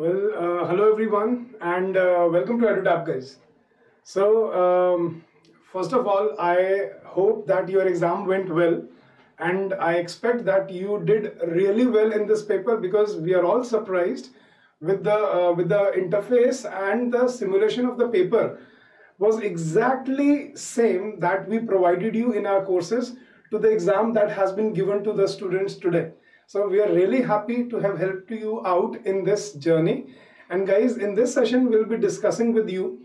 Hello everyone, and welcome to EduTap, guys. First of all, I hope that your exam went well, and I expect that you did really well in this paper because we are all surprised with the interface and the simulation of the paper was exactly same that we provided you in our courses to the exam that has been given to the students today. So we are really happy to have helped you out in this journey. And guys, in this session, we'll be discussing with you,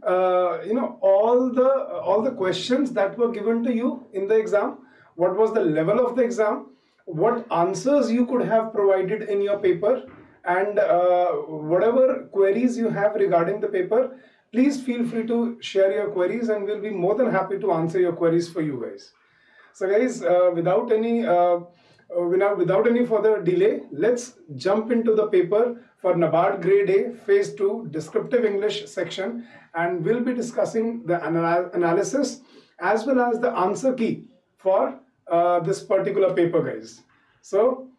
all the questions that were given to you in the exam. What was the level of the exam? What answers you could have provided in your paper, and whatever queries you have regarding the paper, please feel free to share your queries, and we'll be more than happy to answer your queries for you guys. So guys, without any further delay, let's jump into the paper for NABARD Grade A Phase 2 Descriptive English section, and we'll be discussing the analysis as well as the answer key for this particular paper, guys. So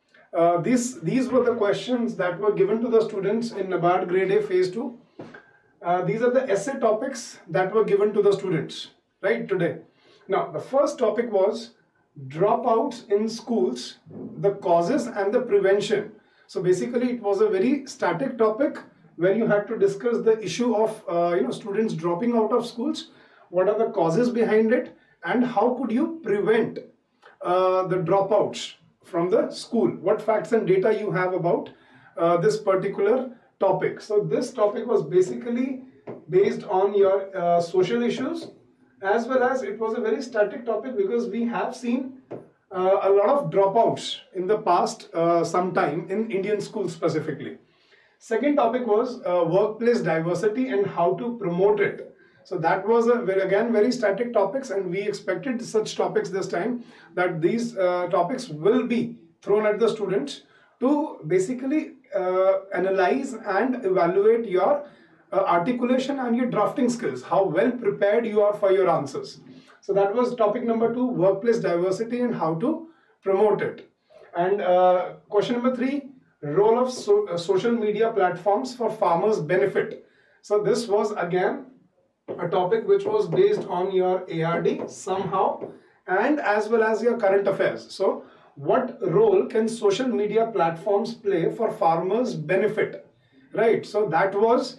these were the questions that were given to the students in NABARD Grade A Phase 2. These are the essay topics that were given to the students, right, today. Now, the first topic was dropouts in schools, the causes and the prevention. So basically, it was a very static topic where you had to discuss the issue of students dropping out of schools, what are the causes behind it, and how could you prevent the dropouts from the school. What facts and data you have about this particular topic. So this topic was basically based on your social issues, as well as it was a very static topic because we have seen a lot of dropouts in the past some time in Indian schools specifically. Second topic was workplace diversity and how to promote it. So that was again very static topics, and we expected such topics this time, that these topics will be thrown at the students to basically analyze and evaluate your articulation and your drafting skills, how well prepared you are for your answers. So that was topic number 2, workplace diversity and how to promote it. And question number 3, role of social media platforms for farmers' benefit. So this was again a topic which was based on your ARD somehow, and as well as your current affairs. So what role can social media platforms play for farmers' benefit, right? So that was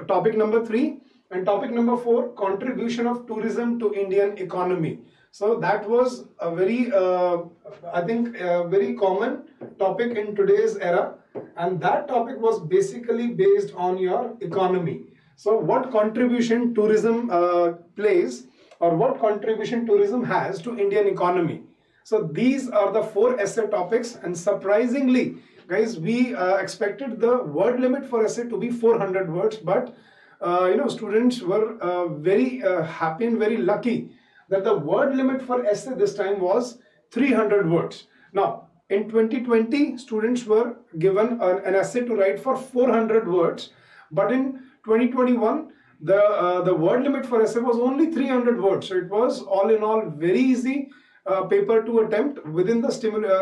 topic number 3. And topic number 4, contribution of tourism to Indian economy. So that was a very very common topic in today's era, and that topic was basically based on your economy. So what contribution tourism plays, or what contribution tourism has to Indian economy. So these are the 4 essay topics, and surprisingly guys, we expected the word limit for essay to be 400 words, but students were very happy and very lucky that the word limit for essay this time was 300 words. Now, in 2020, students were given an essay to write for 400 words, but in 2021, the word limit for essay was only 300 words. So it was all in all very easy paper to attempt within the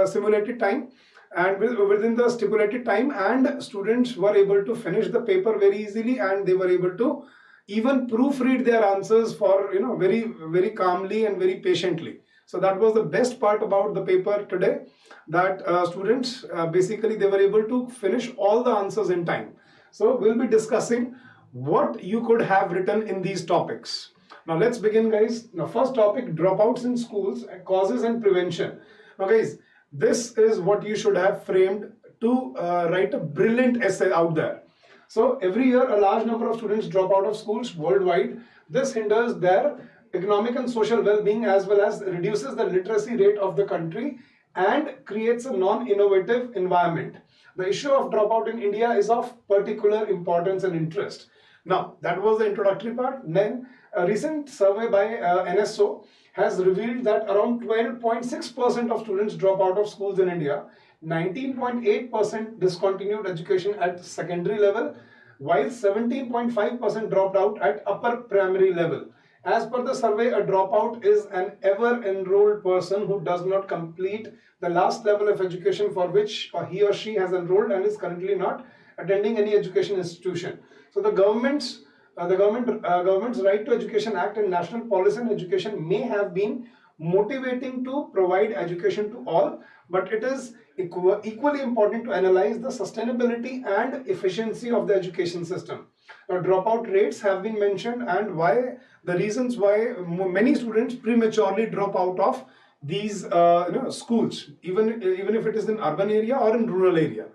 simulated time. And within the stipulated time, and students were able to finish the paper very easily, and they were able to even proofread their answers for very, very calmly and very patiently. So that was the best part about the paper today, that students basically they were able to finish all the answers in time. So we'll be discussing what you could have written in these topics. Now let's begin, guys. Now first topic, dropouts in schools, causes and prevention. Now guys, this is what you should have framed to write a brilliant essay out there. So every year a large number of students drop out of schools worldwide. This hinders their economic and social well-being, as well as reduces the literacy rate of the country and creates a non-innovative environment. The issue of dropout in India is of particular importance and interest. Now, that was the introductory part. Then a recent survey by NSO has revealed that around 12.6% of students drop out of schools in India, 19.8% discontinued education at secondary level, while 17.5% dropped out at upper primary level. As per the survey, a dropout is an ever-enrolled person who does not complete the last level of education for which he or she has enrolled and is currently not attending any education institution. So the government's Right to Education Act and National Policy on Education may have been motivating to provide education to all, but it is equally important to analyze the sustainability and efficiency of the education system. Now, dropout rates have been mentioned, and why the reasons why many students prematurely drop out of these schools, even if it is in urban area or in rural area.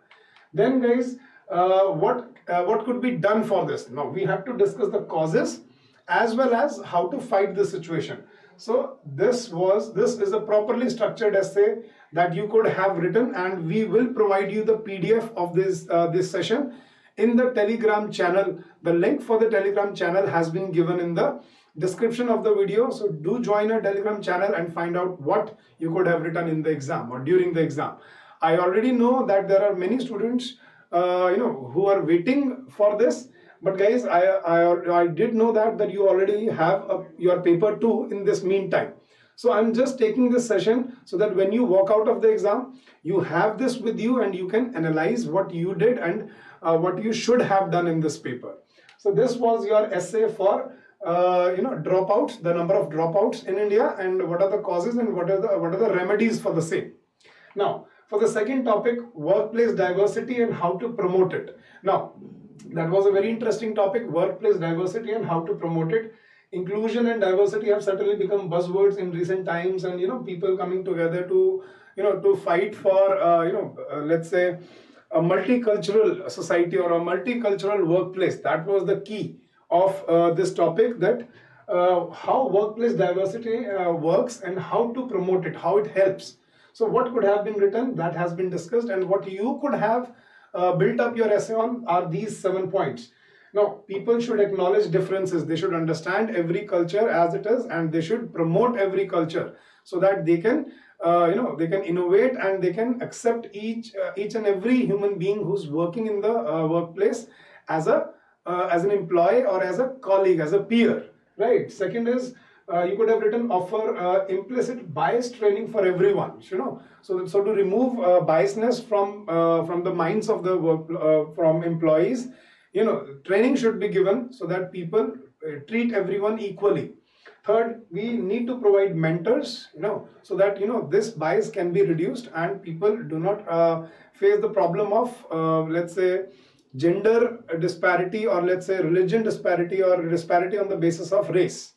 Then, guys, what could be done for this? Now we have to discuss the causes as well as how to fight this situation. So this is a properly structured essay that you could have written, and we will provide you the PDF of this session in the Telegram channel. The link for the Telegram channel has been given in the description of the video. So do join our Telegram channel and find out what you could have written in the exam or during the exam. I already know that there are many students who are waiting for this, but guys, I did know that you already have your paper 2 in this meantime. So I'm just taking this session so that when you walk out of the exam, you have this with you and you can analyze what you did and what you should have done in this paper. So this was your essay for dropouts, the number of dropouts in India, and what are the causes and what are the remedies for the same. Now, for the second topic, workplace diversity and how to promote it. Now, that was a very interesting topic, workplace diversity and how to promote it. Inclusion and diversity have certainly become buzzwords in recent times, and people coming together to fight for let's say a multicultural society or a multicultural workplace. That was the key of this topic, that how workplace diversity works and how to promote it, how it helps. So what could have been written, that has been discussed, and what you could have built up your essay on are these 7 points. Now, people should acknowledge differences. They should understand every culture as it is, and they should promote every culture so that they can, they can innovate and they can accept each and every human being who's working in the workplace as an employee or as a colleague, as a peer, right? Second is, you could have written offer implicit bias training for everyone, so to remove biasness from the minds of the from employees. Training should be given so that people treat everyone equally. Third, we need to provide mentors, so that this bias can be reduced and people do not face the problem of let's say gender disparity, or let's say religion disparity, or disparity on the basis of race.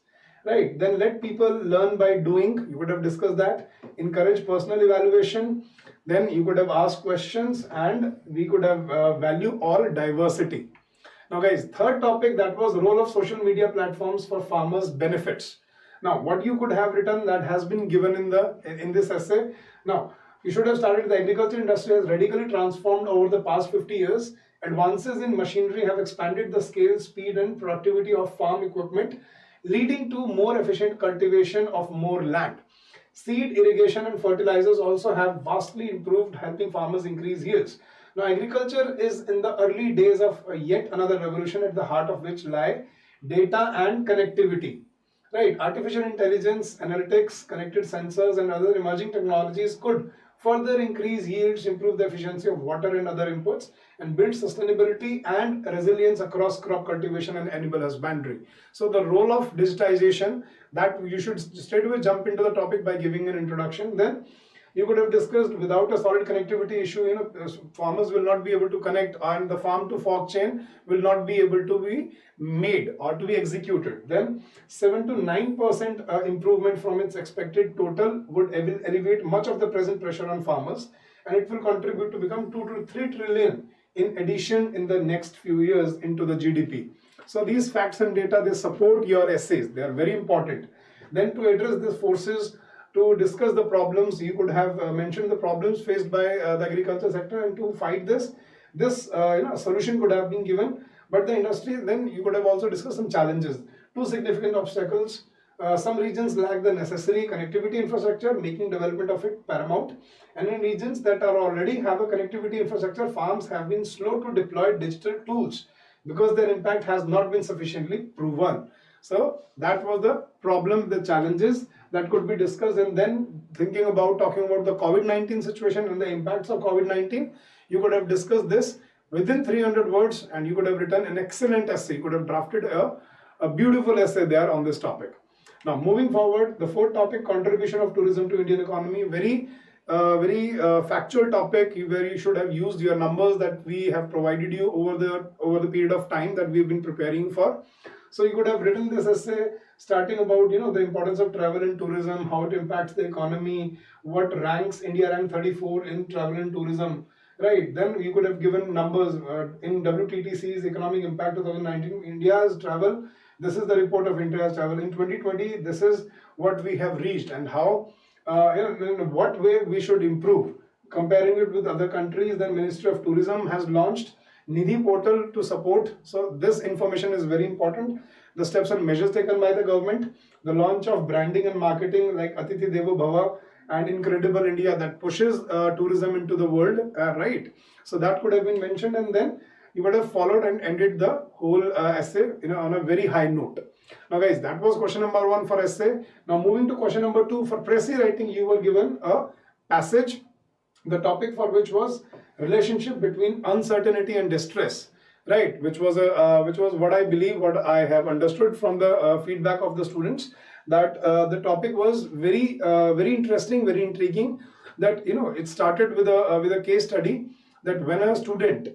Right, then let people learn by doing. You could have discussed that. Encourage personal evaluation. Then you could have asked questions, and we could have value all diversity. Now guys, third topic, that was role of social media platforms for farmers' benefits. Now what you could have written, that has been given in this essay. Now you should have started, the agriculture industry has radically transformed over the past 50 years. Advances in machinery have expanded the scale, speed and productivity of farm equipment, leading to more efficient cultivation of more land. Seed, irrigation and fertilizers also have vastly improved, helping farmers increase yields. Now, agriculture is in the early days of yet another revolution, at the heart of which lie data and connectivity. Right, artificial intelligence, analytics, connected sensors and other emerging technologies could further increase yields, improve the efficiency of water and other inputs, and build sustainability and resilience across crop cultivation and animal husbandry. So the role of digitization, that you should straight away jump into the topic by giving an introduction. Then you could have discussed, without a solid connectivity issue, farmers will not be able to connect, and the farm to fork chain will not be able to be made or to be executed. Then 7 to 9% improvement from its expected total would alleviate much of the present pressure on farmers, and it will contribute to become 2 to 3 trillion in addition in the next few years into the GDP. So these facts and data, they support your essays. They are very important. Then to address these forces, to discuss the problems, you could have mentioned the problems faced by the agriculture sector, and to fight this solution could have been given. But the industry, then you could have also discussed some challenges. 2 significant obstacles. Some regions lack the necessary connectivity infrastructure, making development of it paramount. And in regions that are already have a connectivity infrastructure, farms have been slow to deploy digital tools because their impact has not been sufficiently proven. So that was the problem, the challenges that could be discussed. And then talking about the COVID-19 situation and the impacts of COVID-19, you could have discussed this within 300 words, and you could have written an excellent essay. You could have drafted a beautiful essay there on this topic. Now, moving forward, the fourth topic, contribution of tourism to Indian economy. Very factual topic where you should have used your numbers that we have provided you over the period of time that we've been preparing for. So you could have written this essay starting about the importance of travel and tourism, how it impacts the economy, what ranks India ranked 34 in travel and tourism, right? Then you could have given numbers in WTTC's economic impact 2019, India's travel. This is the report of India's travel in 2020. This is what we have reached and how in what way we should improve. Comparing it with other countries, then Ministry of Tourism has launched Nidhi portal to support. So this information is very important. The steps and measures taken by the government, the launch of branding and marketing like Atithi Devo Bhava and Incredible India that pushes tourism into the world, right? So that could have been mentioned, and then you would have followed and ended the whole essay on a very high note. Now guys, that was question number 1 for essay. Now moving to question number 2, for précis writing, you were given a passage, the topic for which was relationship between uncertainty and distress, right? Which was what I believe, what I have understood from the feedback of the students, that the topic was very interesting, very intriguing. That it started with a case study, that when a student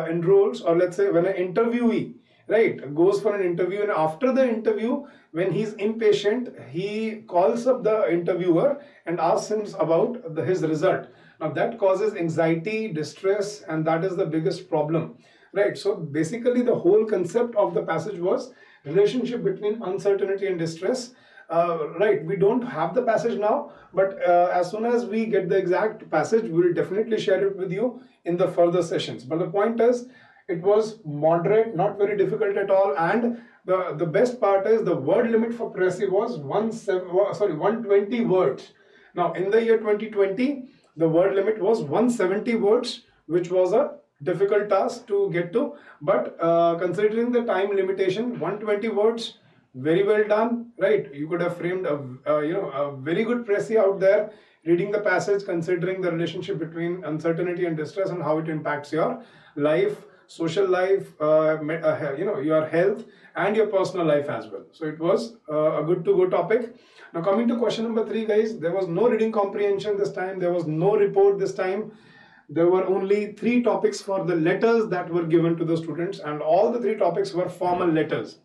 enrolls, or let's say when an interviewee, right, goes for an interview, and after the interview, when he's impatient, he calls up the interviewer and asks him about his result. Now that causes anxiety, distress, and that is the biggest problem, right? So basically the whole concept of the passage was relationship between uncertainty and distress. Right, we don't have the passage now, but as soon as we get the exact passage, we will definitely share it with you in the further sessions. But the point is, it was moderate, not very difficult at all, and the best part is the word limit for précis was 120 words. Now in the year 2020, the word limit was 170 words, which was a difficult task to get to, but considering the time limitation, 120 words, very well done, right? You could have framed a very good précis out there, reading the passage, considering the relationship between uncertainty and distress and how it impacts your life, social life, your health and your personal life as well. So it was a good to go topic. Now coming to question number 3, guys, there was no reading comprehension this time. There was no report this time. There were only 3 topics for the letters that were given to the students, and all the 3 topics were formal letters.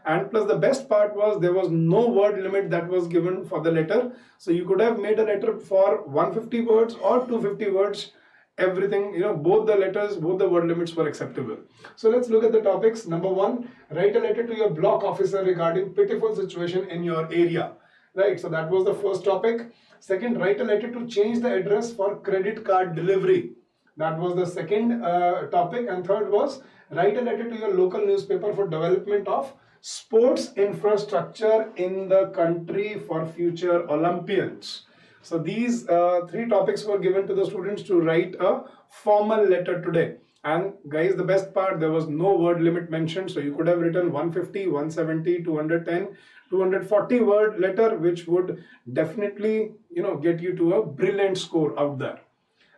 And plus the best part was there was no word limit that was given for the letter. So you could have made a letter for 150 words or 250 words. Everything, both the letters, both the word limits were acceptable. So let's look at the topics. Number 1, write a letter to your block officer regarding pitiful situation in your area. Right, so that was the first topic. Second, write a letter to change the address for credit card delivery. That was the second topic. And third was, write a letter to your local newspaper for development of sports infrastructure in the country for future Olympians. So these 3 topics were given to the students to write a formal letter today. And guys, the best part, there was no word limit mentioned. So you could have written 150, 170, 210, 240 word letter, which would definitely, get you to a brilliant score out there.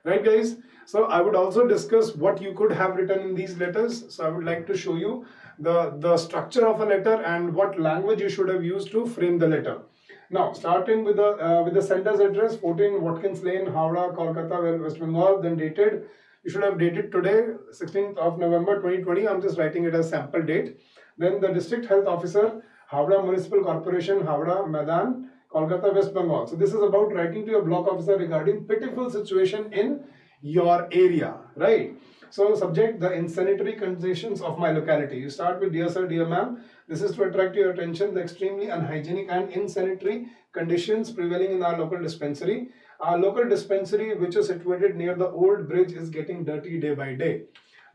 Right, guys? So I would also discuss what you could have written in these letters. So I would like to show you the structure of a letter and what language you should have used to frame the letter. Now, starting with the sender's address, 14 Watkins Lane, Howrah, Kolkata, West Bengal, then dated. You should have dated today, 16th of November 2020. I'm just writing it as sample date. Then the district health officer, Howrah Municipal Corporation, Howrah, Maidan, Kolkata, West Bengal. So this is about writing to your block officer regarding pitiful situation in your area, right? So subject, the insanitary conditions of my locality. You start with, dear sir, dear ma'am, this is to attract your attention the extremely unhygienic and insanitary conditions prevailing in our local dispensary. Our local dispensary, which is situated near the old bridge, is getting dirty day by day.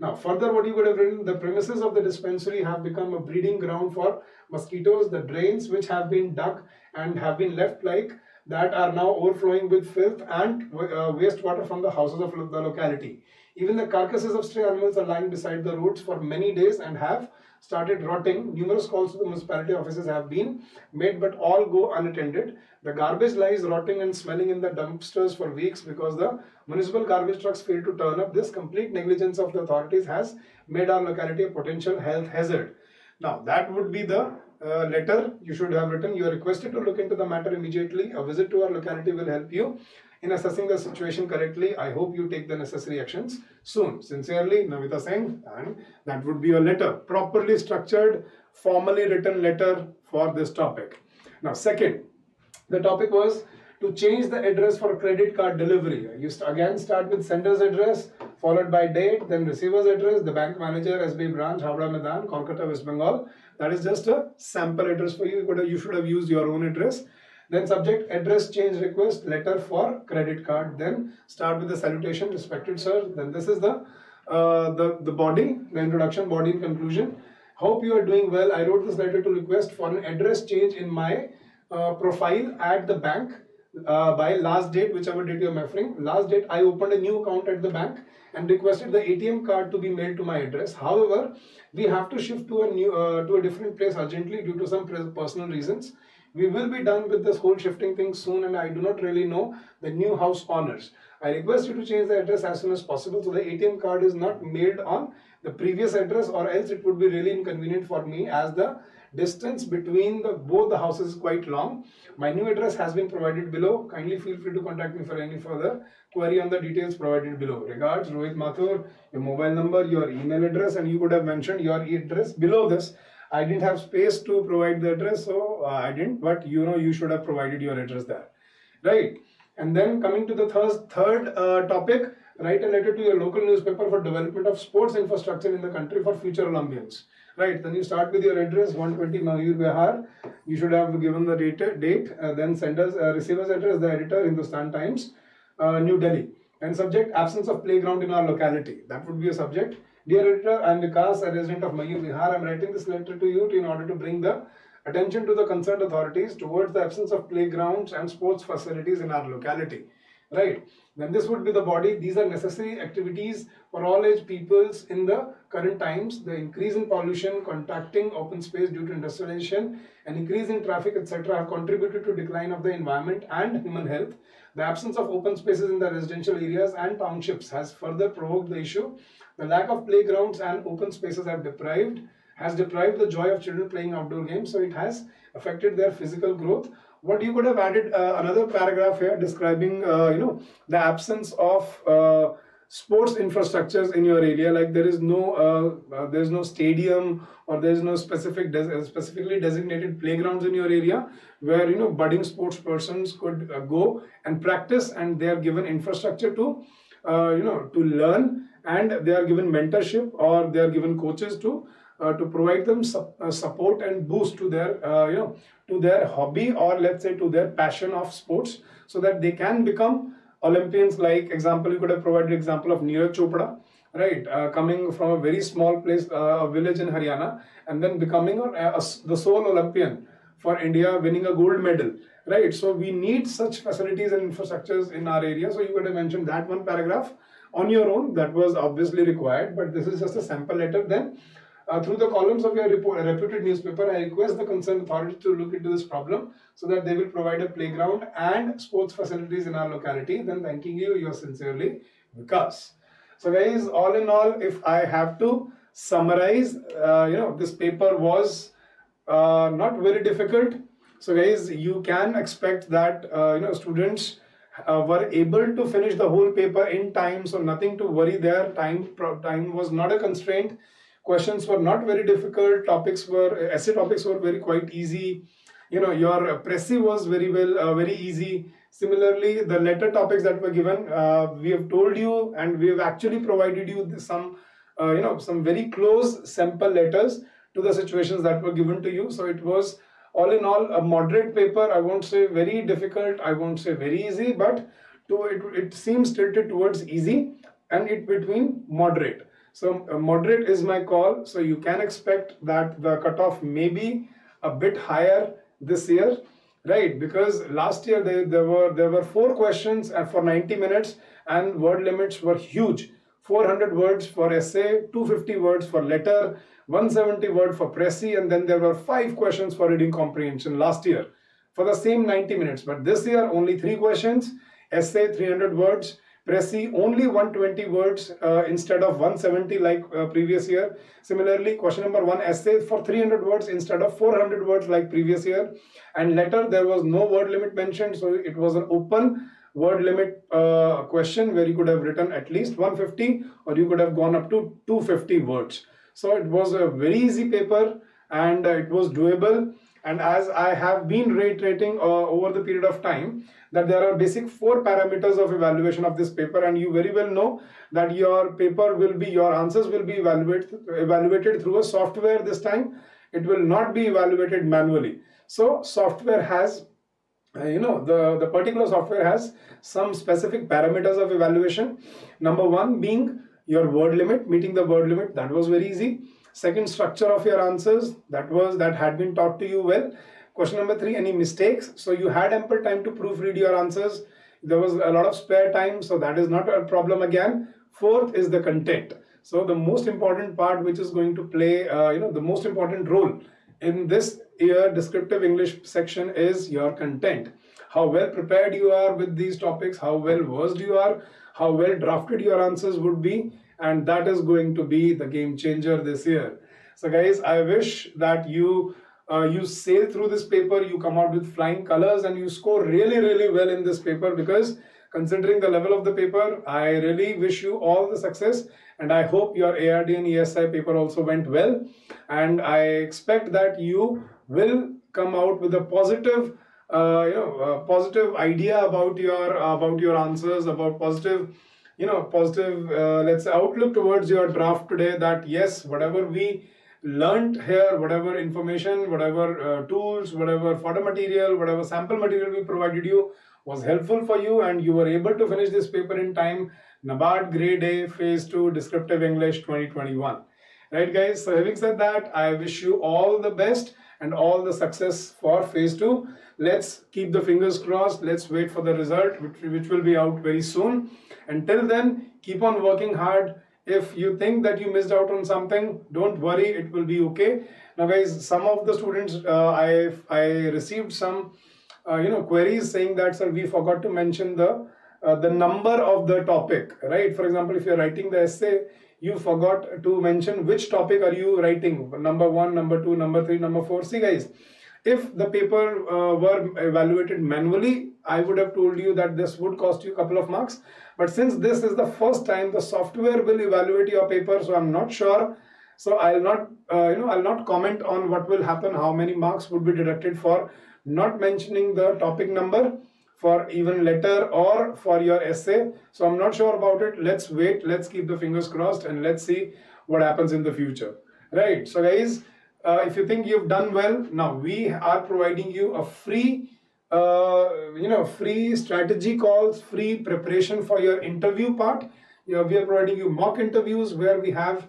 Now further, what you could have written, the premises of the dispensary have become a breeding ground for mosquitoes. The drains which have been dug and have been left like that are now overflowing with filth and wastewater from the houses of the locality. Even the carcasses of stray animals are lying beside the roads for many days and have started rotting. Numerous calls to the municipality offices have been made, but all go unattended. The garbage lies rotting and smelling in the dumpsters for weeks because the municipal garbage trucks fail to turn up. This complete negligence of the authorities has made our locality a potential health hazard. Now, that would be the letter you should have written. You are requested to look into the matter immediately. A visit to our locality will help you in assessing the situation correctly. I hope you take the necessary actions soon. Sincerely, Navita Singh. And that would be your letter. Properly structured, formally written letter for this topic. Now, second, the topic was to change the address for credit card delivery. You again start with sender's address, followed by date, then receiver's address, the bank manager, SBI branch, Howrah Medan, Kolkata, West Bengal. That is just a sample address for you. You should have used your own address. Then subject, address change request, letter for credit card. Then start with the salutation, respected sir. Then this is the body, the introduction, body and conclusion. Hope you are doing well. I wrote this letter to request for an address change in my profile at the bank by last date, whichever date you are referring. Last date, I opened a new account at the bank and requested the ATM card to be mailed to my address. However, we have to shift to a different place urgently due to some personal reasons. We will be done with this whole shifting thing soon, and I do not really know the new house owners. I request you to change the address as soon as possible so the ATM card is not mailed on the previous address, or else it would be really inconvenient for me as the distance between both the houses is quite long. My new address has been provided below. Kindly feel free to contact me for any further query on the details provided below. Regards, Rohit Mathur. Your mobile number, your email address, and you could have mentioned your address below this. I didn't have space to provide the address, so I didn't, but you should have provided your address there, right? And then coming to the third topic, write a letter to your local newspaper for development of sports infrastructure in the country for future Olympians. Right, then you start with your address, 120 Mayur Vihar. You should have given the date, then sender's receiver's address, the editor, Hindustan Times, New Delhi. And subject, absence of playground in our locality. That would be a subject. Dear editor, I am Vikas, a resident of Mayur Vihar. I am writing this letter to you in order to bring the attention to the concerned authorities towards the absence of playgrounds and sports facilities in our locality. Right, then this would be the body. These are necessary activities for all age peoples in the current times. The increase in pollution, contacting open space due to industrialization, and increase in traffic, etc. have contributed to decline of the environment and human health. The absence of open spaces in the residential areas and townships has further provoked the issue. The lack of playgrounds and open spaces has deprived the joy of children playing outdoor games, so it has affected their physical growth. What you could have added another paragraph here describing the absence of sports infrastructures in your area, like there is no stadium, or there is no specifically designated playgrounds in your area where budding sports persons could go and practice, and they are given infrastructure to learn, and they are given mentorship, or they are given coaches to provide them support and boost to their to their hobby, or let's say to their passion of sports, so that they can become Olympians. Like example, you could have provided example of Neeraj Chopra, right, coming from a very small place, a village in Haryana, and then becoming the sole Olympian for India, winning a gold medal, right? So we need such facilities and infrastructures in our area. So you could have mentioned that one paragraph on your own. That was obviously required, but this is just a sample letter. Then through the columns of your reputed newspaper, I request the concerned authority to look into this problem so that they will provide a playground and sports facilities in our locality. Then thanking you, yours sincerely, Vikas. So guys, all in all, if I have to summarize, this paper was not very difficult. So guys, you can expect that students were able to finish the whole paper in time, so nothing to worry there. Time was not a constraint. Questions were not very difficult. Essay topics were quite easy. Your Pressy was very easy. Similarly, the letter topics that were given, we have told you, and we have actually provided you some very close sample letters to the situations that were given to you. So it was all in all a moderate paper. I won't say very difficult, I won't say very easy, but it seems tilted towards easy, and it between moderate. So moderate is my call. So you can expect that the cutoff may be a bit higher this year, right? Because last year there were 4 questions for 90 minutes, and word limits were huge. 400 words for essay, 250 words for letter, 170 words for Pressy, and then there were 5 questions for reading comprehension last year for the same 90 minutes. But this year only 3 questions, essay 300 words, Pressy only 120 words instead of 170 like previous year. Similarly, question number 1, essay for 300 words instead of 400 words like previous year. And letter, there was no word limit mentioned, so it was an open word limit question where you could have written at least 150 or you could have gone up to 250 words. So it was a very easy paper and it was doable. And as I have been reiterating over the period of time, that there are basic 4 parameters of evaluation of this paper, and you very well know that your paper will be, your answers will be evaluated through a software this time. It will not be evaluated manually. So software has, the particular software has some specific parameters of evaluation. Number 1 being your word limit, meeting the word limit, that was very easy. Second, structure of your answers, that had been taught to you well. Question number 3, any mistakes? So you had ample time to proofread your answers. There was a lot of spare time, so that is not a problem again. Fourth is the content. So the most important part, which is going to play, the most important role in this year descriptive English section is your content. How well prepared you are with these topics, how well versed you are, how well drafted your answers would be, and that is going to be the game changer this year. So guys, I wish that you sail through this paper, you come out with flying colors and you score really, really well in this paper, because considering the level of the paper, I really wish you all the success, and I hope your ARD and ESI paper also went well, and I expect that you will come out with a positive positive idea about your answers, about positive let's say outlook towards your draft today, that yes, whatever we learned here, whatever information, whatever tools, whatever fodder material, whatever sample material we provided you was helpful for you, and you were able to finish this paper in time. NABARD Grade A Phase 2 Descriptive English 2021. Right guys, so having said that, I wish you all the best and all the success for Phase 2. Let's keep the fingers crossed. Let's wait for the result, which will be out very soon. Until then, keep on working hard. If you think that you missed out on something, don't worry, it will be okay. Now guys, some of the students, I received some queries saying that, sir, we forgot to mention the number of the topic, right? For example, if you're writing the essay, you forgot to mention which topic are you writing, number 1, number 2, number 3, number 4. See guys, if the paper were evaluated manually, I would have told you that this would cost you a couple of marks. But since this is the first time the software will evaluate your paper, so I'm not sure. So I'll not comment on what will happen, how many marks would be deducted for not mentioning the topic number for even letter or for your essay. So I'm not sure about it. Let's wait, let's keep the fingers crossed, and let's see what happens in the future. Right, so guys, if you think you've done well, now we are providing you a free free strategy calls, free preparation for your interview part. We are providing you mock interviews where we have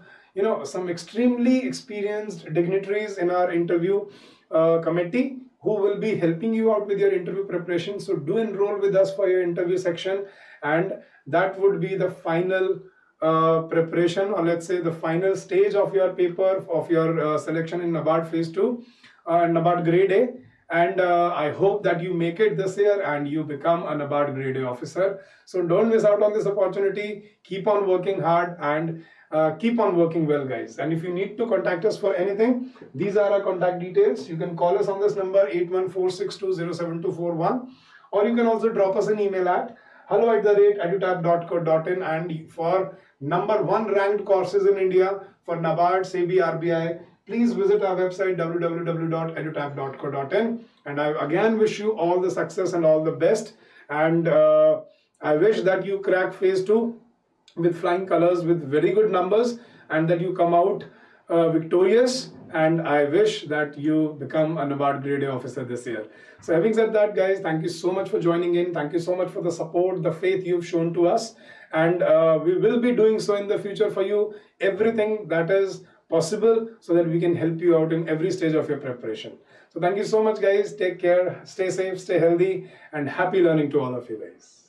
some extremely experienced dignitaries in our interview committee who will be helping you out with your interview preparation. So do enroll with us for your interview section, and that would be the final preparation, or let's say the final stage of your paper, of your selection in NABARD Phase 2 and NABARD Grade A. And I hope that you make it this year and you become a NABARD Grade A officer. So don't miss out on this opportunity. Keep on working hard and keep on working well, guys. And if you need to contact us for anything, these are our contact details. You can call us on this number 8146207241, or you can also drop us an email at hello@edutap.co.in. and for #1 ranked courses in India for NABARD, SEBI, RBI, please visit our website www.edutap.co.in. and I again wish you all the success and all the best, and I wish that you crack Phase 2 with flying colors, with very good numbers, and that you come out victorious, and I wish that you become a NABARD Grade A officer this year. So having said that, guys, thank you so much for joining in. Thank you so much for the support, the faith you've shown to us, and we will be doing so in the future for you, everything that is possible, so that we can help you out in every stage of your preparation. So thank you so much, guys. Take care, stay safe, stay healthy, and happy learning to all of you guys.